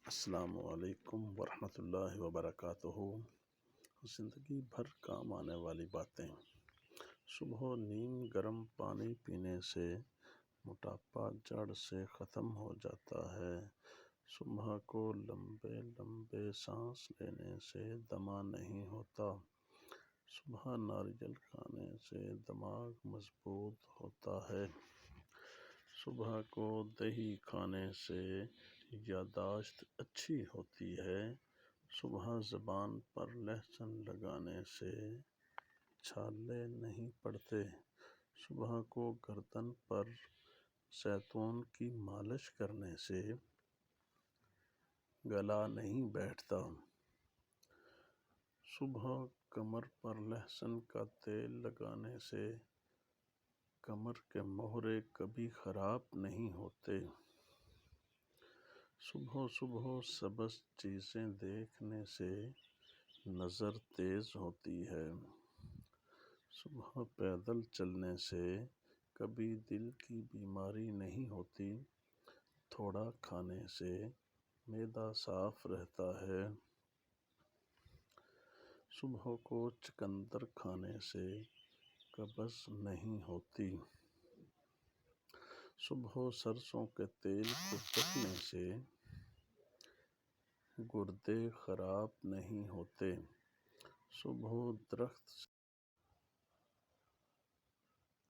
السلام علیکم ورحمۃ اللہ وبرکاتہ۔ زندگی بھر کام آنے والی باتیں۔ صبح نیم گرم پانی پینے سے موٹاپا جڑ سے ختم ہو جاتا ہے۔ صبح کو لمبے لمبے سانس لینے سے دمہ نہیں ہوتا۔ صبح ناریل کھانے سے دماغ مضبوط ہوتا ہے۔ صبح کو دہی کھانے سے یادداشت اچھی ہوتی ہے۔ صبح زبان پر لہسن لگانے سے چھالے نہیں پڑتے۔ صبح کو گردن پر زیتون کی مالش کرنے سے گلا نہیں بیٹھتا۔ صبح کمر پر لہسن کا تیل لگانے سے کمر کے مہرے کبھی خراب نہیں ہوتے۔ صبح صبح سبز چیزیں دیکھنے سے نظر تیز ہوتی ہے۔ صبح پیدل چلنے سے کبھی دل کی بیماری نہیں ہوتی۔ تھوڑا کھانے سے معدہ صاف رہتا ہے۔ صبح کو چقندر کھانے سے قبض نہیں ہوتی۔ صبح سرسوں کے تیل کو چکھنے سے گردے خراب نہیں ہوتے۔ صبح درخت سے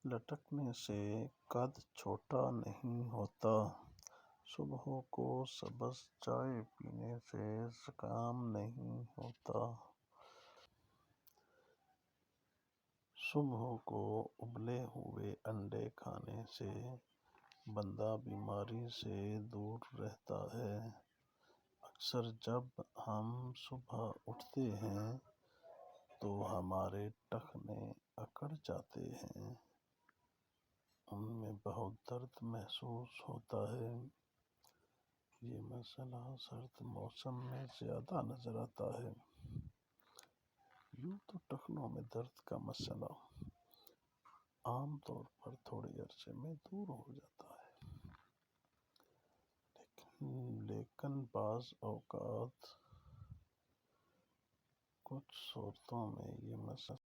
لٹکنے سے قد چھوٹا نہیں ہوتا۔ صبح کو سبز چائے پینے سے زکام نہیں ہوتا۔ صبح کو ابلے ہوئے انڈے کھانے سے بندہ بیماری سے دور رہتا ہے۔ اکثر جب ہم صبح اٹھتے ہیں تو ہمارے ٹخنے اکڑ جاتے ہیں، ان میں بہت درد محسوس ہوتا ہے۔ یہ مسئلہ سرد موسم میں زیادہ نظر آتا ہے۔ یوں تو ٹخنوں میں درد کا مسئلہ عام طور پر تھوڑے عرصے میں دور ہو جاتا ہے، لیکن بعض اوقات کچھ صورتوں میں یہ مسئلہ